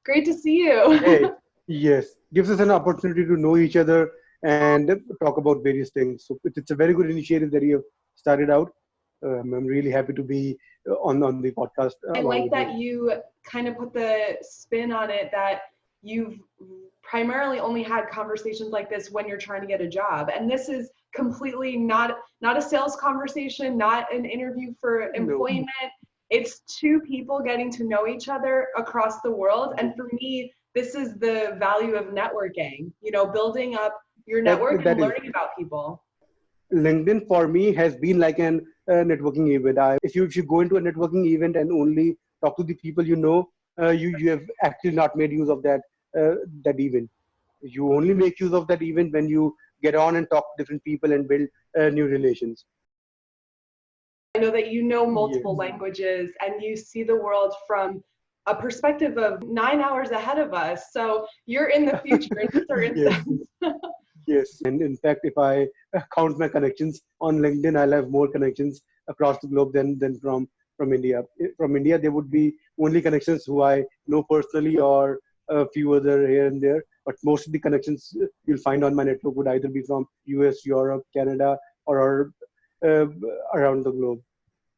Great to see you. Hey, yes, gives us an opportunity to know each other and talk about various things. So it's a very good initiative that you have started out. I'm really happy to be on the podcast I along like with you. that you kind of put the spin on it that you've primarily only had conversations like this when you're trying to get a job. And this is completely not a sales conversation, not an interview for No, employment. It's two people getting to know each other across the world. And for me, this is the value of networking, building up your network and that is learning about people. LinkedIn for me has been like an networking event. If you go into a networking event and only talk to the people you know, you have actually not made use of that event. You only make use of that event when you get on and talk to different people and build new relations. I know that you know multiple Yes, languages and you see the world from a perspective of 9 hours ahead of us. So you're in the future in a certain yes, sense. yes. And in fact, if I count my connections on LinkedIn, I'll have more connections across the globe than from India. From India, there would be only connections who I know personally or a few other here and there. But most of the connections you'll find on my network would either be from US, Europe, Canada, or uh, around the globe.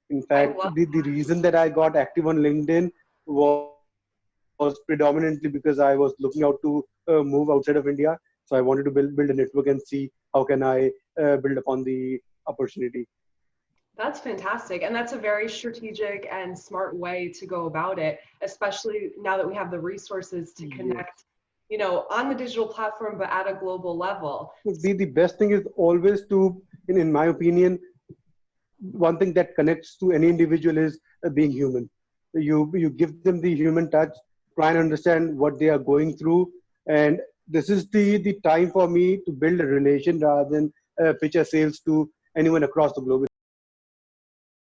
In I fact, love the reason that I got active on LinkedIn was predominantly because I was looking out to move outside of India. So I wanted to build a network and see how can I build upon the opportunity. That's fantastic. And that's a very strategic and smart way to go about it, especially now that we have the resources to Yes. connect, on the digital platform, but at a global level. The best thing is always to, in my opinion, one thing that connects to any individual is being human. You give them the human touch, try and understand what they are going through, and this is the time for me to build a relation rather than pitch a sales to anyone across the globe.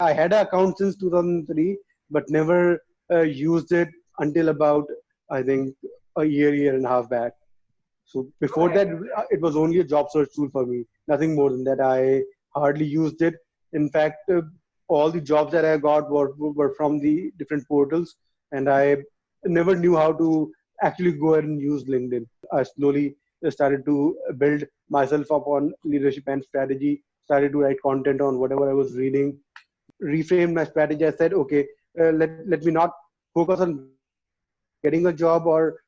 I had an account since 2003, but never used it until about, I think, a year and a half back. So before Okay. that, it was only a job search tool for me. Nothing more than that. I hardly used it. In fact, all the jobs that I got were from the different portals, and I never knew how to actually go ahead and use LinkedIn. I slowly started to build myself up on leadership and strategy, started to write content on whatever I was reading, reframed my strategy. I said, okay, let me not focus on getting a job or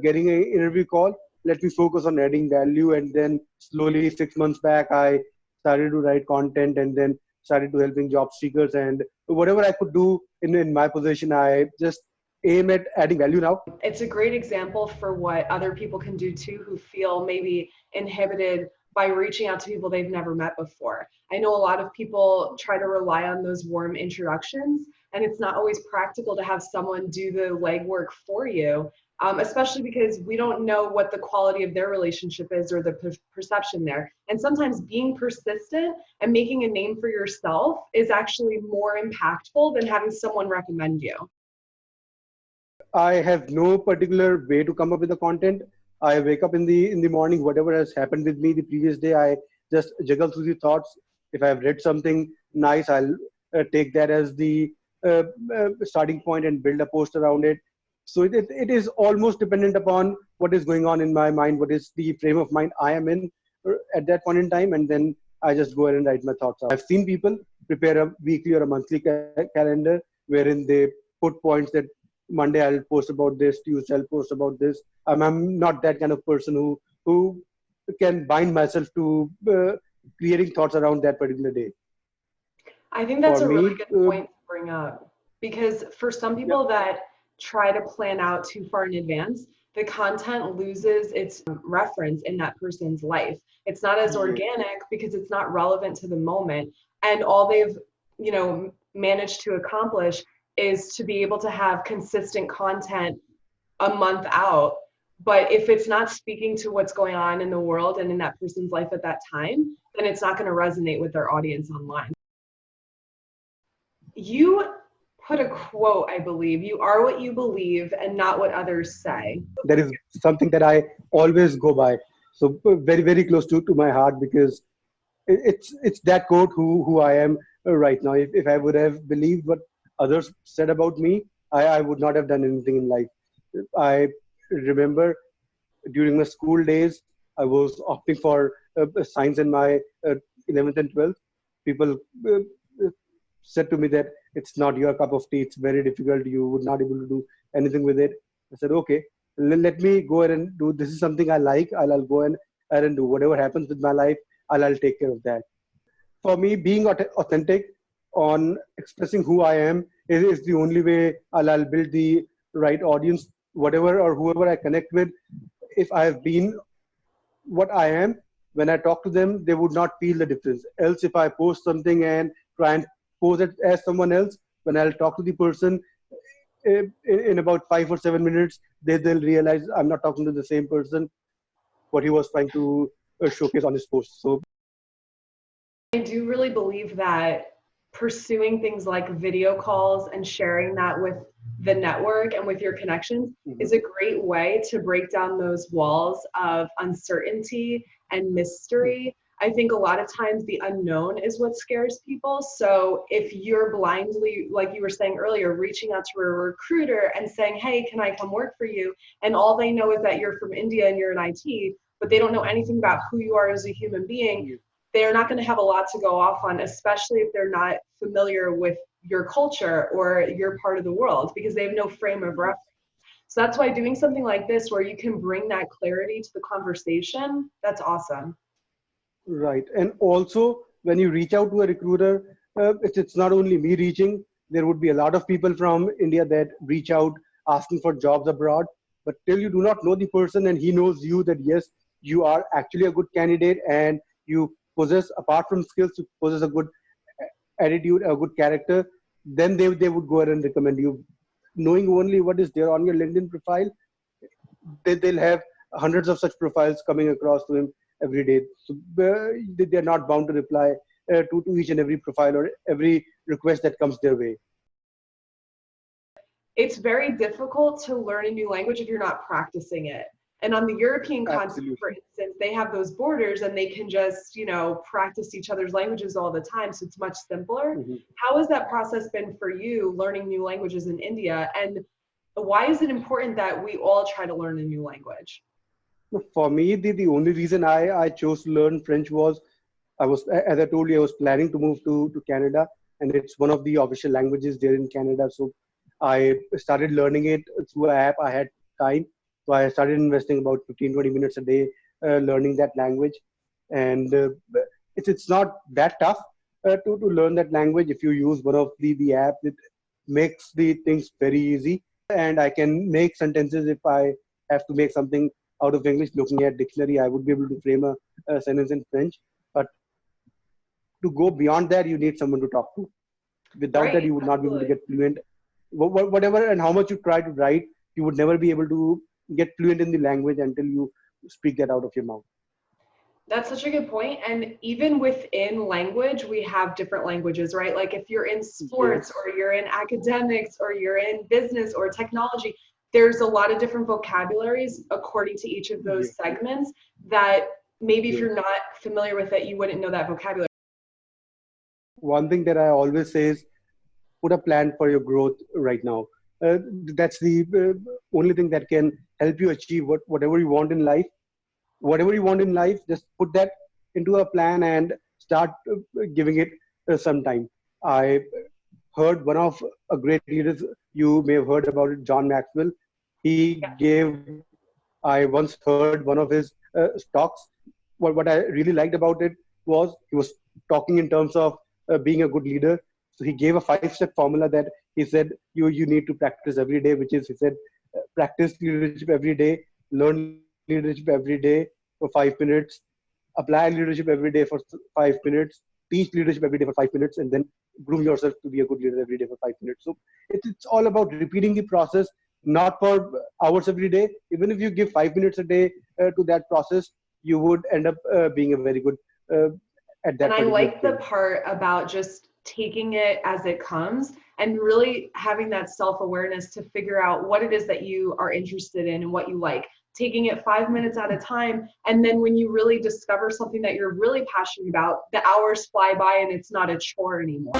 getting an interview call. Let me focus on adding value. And then slowly, 6 months back, I started to write content and then started to helping job seekers. And whatever I could do in my position, I just aim at adding value now. It's a great example for what other people can do too who feel maybe inhibited by reaching out to people they've never met before. I know a lot of people try to rely on those warm introductions, and it's not always practical to have someone do the legwork for you, especially because we don't know what the quality of their relationship is or the perception there. And sometimes being persistent and making a name for yourself is actually more impactful than having someone recommend you. I have no particular way to come up with the content. I wake up in the morning, whatever has happened with me the previous day, I just juggle through the thoughts. If I've read something nice, I'll take that as the starting point and build a post around it. So it is almost dependent upon what is going on in my mind, what is the frame of mind I am in at that point in time, and then I just go ahead and write my thoughts out. I've seen people prepare a weekly or a monthly calendar wherein they put points that Monday I'll post about this, Tuesday I'll post about this. I'm not that kind of person who can bind myself to creating thoughts around that particular day. I think that's For a really me, good point to bring up because for some yeah, people that try to plan out too far in advance, the content loses its reference in that person's life. It's not as yeah, organic because it's not relevant to the moment. And all they've, managed to accomplish is to be able to have consistent content a month out. But if it's not speaking to what's going on in the world and in that person's life at that time, then it's not going to resonate with their audience online. You put a quote, I believe. You are what you believe and not what others say. that is something that I always go by. So very very close to my heart because it's that quote who I am right now. If I would have believed what others said about me, I would not have done anything in life. I remember during my school days, I was opting for science in my 11th and 12th. People said to me that it's not your cup of tea, it's very difficult, you would not able to do anything with it. I said, okay, let me go ahead and do this. Is something I like. I'll go ahead and do whatever happens with my life. I'll take care of that. For me, being authentic on expressing who I am is the only way I'll build the right audience, whatever or whoever I connect with. If I have been what I am, when I talk to them, they would not feel the difference. Else, if I post something and try and pose it as someone else, when I'll talk to the person in about 5 or 7 minutes, they'll realize I'm not talking to the same person, what he was trying to showcase on his post. So I do really believe that pursuing things like video calls and sharing that with the network and with your connections is mhm, a great way to break down those walls of uncertainty and mystery. I think a lot of times the unknown is what scares people. So if you're blindly, like you were saying earlier, reaching out to a recruiter and saying, hey, can I come work for you? And all they know is that you're from India and you're in IT, but they don't know anything about who you are as a human being, yeah, they're not going to have a lot to go off on, especially if they're not familiar with your culture or your part of the world, because they have no frame of reference. So that's why doing something like this, where you can bring that clarity to the conversation, that's awesome. right. And also, when you reach out to a recruiter, it's not only me reaching. There would be a lot of people from India that reach out asking for jobs abroad. But till you do not know the person and he knows you that yes, you are actually a good candidate and you possess, apart from skills, you possess a good attitude, a good character, then they would go ahead and recommend you. Knowing only what is there on your LinkedIn profile, they'll have hundreds of such profiles coming across to him every day. So they're not bound to reply to each and every profile or every request that comes their way. It's very difficult to learn a new language if you're not practicing it. And on the European continent, for Absolutely. instance, they have those borders and they can just, practice each other's languages all the time. So it's much simpler. Mhm. How has that process been for you learning new languages in India? And why is it important that we all try to learn a new language? For me, the only reason I chose to learn French was as I told you, I was planning to move to Canada, and it's one of the official languages there in Canada. So I started learning it through an app. I had time, so I started investing about 15-20 minutes a day learning that language, and it's not that tough to learn that language if you use one of the app. It makes the things very easy, and I can make sentences if I have to make something out of English. Looking at dictionary, I would be able to frame a sentence in French. But to go beyond that, you need someone to talk to. Without that, Right, you would not be able to absolutely. get fluent. Whatever and how much you try to write, you would never be able to get fluent in the language until you speak that out of your mouth. That's such a good point. And even within language, we have different languages, right? Like if you're in sports Yes, or you're in academics or you're in business or technology, there's a lot of different vocabularies according to each of yes, those segments that maybe if you're yes. not familiar with it, you wouldn't know that vocabulary. One thing that I always say is put a plan for your growth right now. That's the only thing that can help you achieve whatever you want in life. Whatever you want in life, just put that into a plan and start giving it some time. I heard one of a great leaders, you may have heard about it, John Maxwell. He gave, I once heard one of his talks. What I really liked about it was he was talking in terms of being a good leader. So he gave a 5-step formula that he said you need to practice every day, which is he said practice leadership every day, learn leadership every day for 5 minutes, apply leadership every day for 5 minutes, teach leadership every day for 5 minutes, and then groom yourself to be a good leader every day for 5 minutes. So it's all about repeating the process, not for hours every day. Even if you give 5 minutes a day to that process, you would end up being a very good uh, at And that I particular like the thing. part about just taking it as it comes and really having that self-awareness to figure out what it is that you are interested in and what you like. Taking it 5 minutes at a time. And then when you really discover something that you're really passionate about, the hours fly by and it's not a chore anymore.